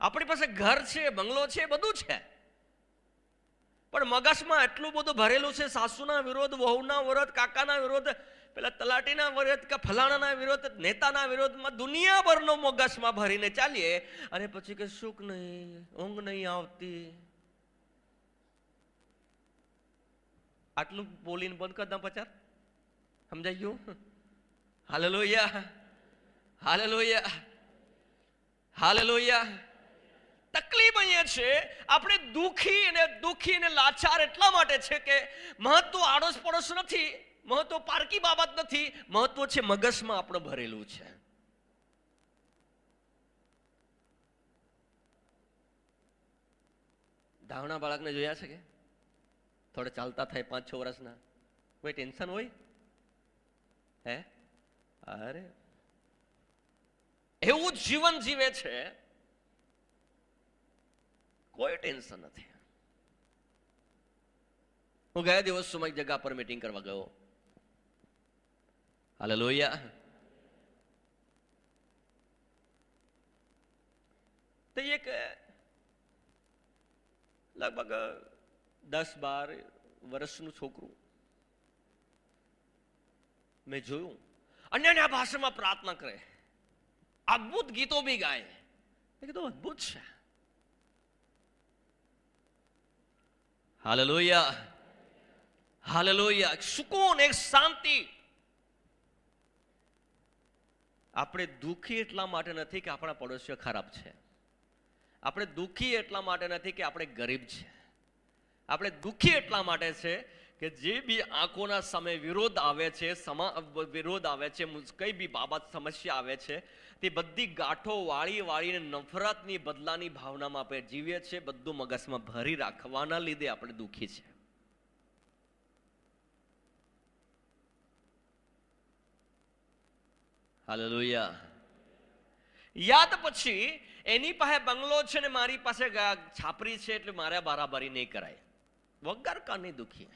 આપણી પાસે ઘર છે, બંગલો છે, બધું છે, પણ મગજમાં એટલું બધું ભરેલું છે, સાસુના વિરોધ, વહુના વિરોધ, કાકાના વિરોધ, પેલા તલાટીના વિરોધ કે ફલાણાના વિરોધ, નેતાના વિરોધમાં દુનિયાભરનો મગજમાં ભરીને ચાલીએ અને પછી કે સુખ નહીં, ઊંઘ નહીં આવતી. આટલું બોલીને બંધ કરતા પચાર સમજાઈ ગયું? Hallelujah, hallelujah, hallelujah. તકલીફ અહીંયા છે, આપણે દુઃખી અને લાચાર એટલા માટે છે કે મહત્વ આડોશ પડોશ નથી, મહત્વ પારકી બાબત નથી, મહત્વ છે મગજમાં આપણે ભરેલું છે. ધાવણા બાળકને જોયા છે કે થોડે ચાલતા થાય 5-6 વર્ષના, કોઈ ટેન્શન હોય? હે? અરે એવું જીવન જીવે છે, કોઈ ટેન્શન નથી. હું ગયા દિવસ એક જગ્યા પર મીટિંગ કરવા ગયો. હાલેલુયા. તો એક લગભગ 10-12 વર્ષનું છોકરું મેં જોયું, અન્ય ભાષામાં પ્રાર્થના કરે, અદ્ભુત ગીતો બી ગાય. મેં કીધું અદ્ભુત છે. Hallelujah, hallelujah. સુકૂન, એક શાંતિ. આપણે દુઃખી એટલા માટે નથી કે આપણા પડોશીઓ ખરાબ છે. આપણે દુઃખી એટલા માટે નથી કે આપણે ગરીબ છે. આપણે દુઃખી એટલા માટે છે કે જે બી આંખોના સામે વિરોધ આવે છે, કઈ બી બાબત સમસ્યા આવે છે, તે બધી ગાંઠો વાળીને નફરતની, બદલાની ભાવનામાં આપણે જીવીએ છીએ. બધું મગજમાં ભરી રાખવાના લીધે આપણે દુઃખી છે. હાલેલુયા. યાદ પછી એની પાસે બંગલો છે ને મારી પાસે છાપરી છે, એટલે મારે બારાબારી નહીં કરાય. વગર કાની દુઃખી.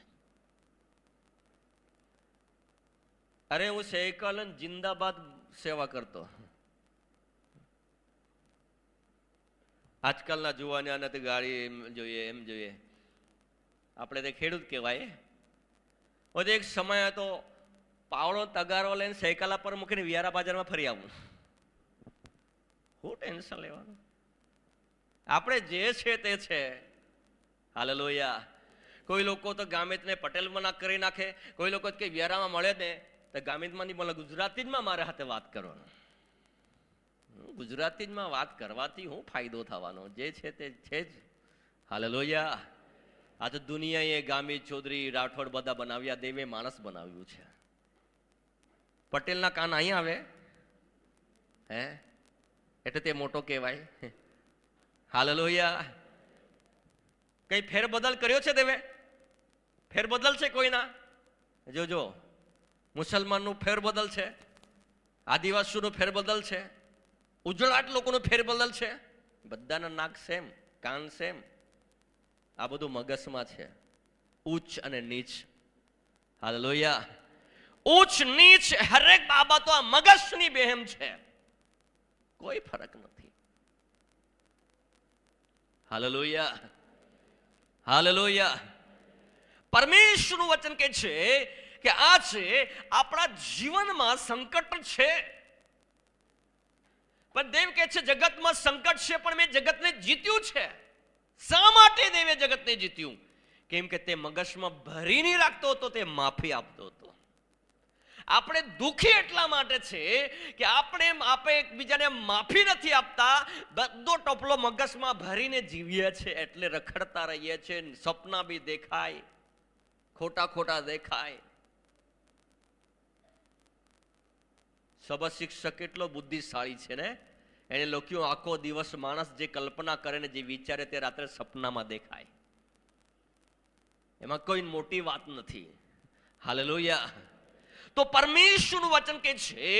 અરે હું સાયકલ જિંદાબાદ સેવા કરતો. આજકાલના જુવાનિયાને તો ગાડી એમ જોઈએ, એમ જોઈએ. આપણે તે ખેડૂત કહેવાય. એક સમય હતો, પાવડો તગારો લઈને સાયકલ પર મૂકીને વિયારા બાજારમાં ફરી આવું. શું ટેન્શન લેવાનું? આપણે જે છે તે છે. હાલેલુયા. કોઈ લોકો તો ગામિતને પટેલમાં કરી નાખે, કોઈ લોકો કે વિયારામાં મળે ને તો ગામિતમાં નહીં બોલે, ગુજરાતીમાં મારા હાથે વાત કરવાનો. ગુજરાતીમાં વાત કરવાથી શું ફાયદો થવાનો? જે છે તે છે જ. હાલેલુયા. આ તો દુનિયાએ ગામિત, ચૌધરી, રાઠોડ બધા બનાવ્યા, દેવે માણસ બનાવ્યું છે. પટેલના કાન અહીં આવે હે એટલે તે મોટો કહેવાય. હાલેલુયા. કઈ ફેરબદલ કર્યો છે દેવે? ફેરબદલ છે કોઈના? જોજો, મુસલમાનનું ફેરબદલ છે, આદિવાસીનું ફેરબદલ છે, ઉજળાટ લોકોનું ફેરબદલ છે. બધાના નાક સેમ, કાન સેમ. આ બધું મગજમાં છે, ઉચ્ચ અને નીચ. હાલેલુયા. ઉચ્ચ નીચ હરેક બાબતો આ મગજની બહેમ છે, કોઈ ફરક નથી. Hallelujah, hallelujah. પરમેશ્વરનું વચન કહે છે કે આ છે આપણા જીવનમાં સંકટ છે, પણ દેવ કહે છે જગતમાં સંકટ છે પણ મેં જગતને જીત્યું છે. શા માટે દેવે જગતને જીત્યું? કેમ કે તે મગજમાં ભરી નહીં રાખતો હતો, તે માફી આપતો હતો. આપણે દુઃખી એટલા માટે છે કે આપણે એકબીજાને માફી નથી આપતા, બધો ટોપલો મગજમાં ભરીને જીવીએ છીએ, એટલે રખડતા રહીએ છીએ. સપના બી દેખાય, ખોટા ખોટા દેખાય. સબક શિક્ષક કેટલો બુદ્ધિશાળી છે ને, એને લખ્યું આખો દિવસ માણસ જે કલ્પના કરે ને જે વિચારે તે રાત્રે સપનામાં દેખાય. એમાં કોઈ મોટી વાત નથી. હાલેલુયા. તો પરમેશ્વરનું વચન કહે છે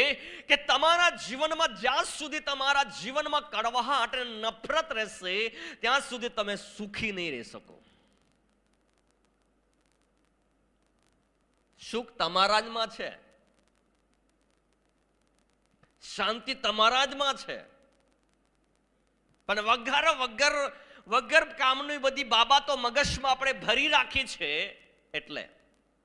કે તમારા જીવનમાં જ્યાં સુધી તમારા જીવનમાં કડવાહટ અને નફરત રહેશે ત્યાં સુધી તમે સુખી નહીં રહી શકો. સુખ તમારા જમાં છે, શાંતિ તમારા જમાં છે, પણ વગર કામની બધી બાબતો મગજમાં આપણે ભરી રાખી છે એટલે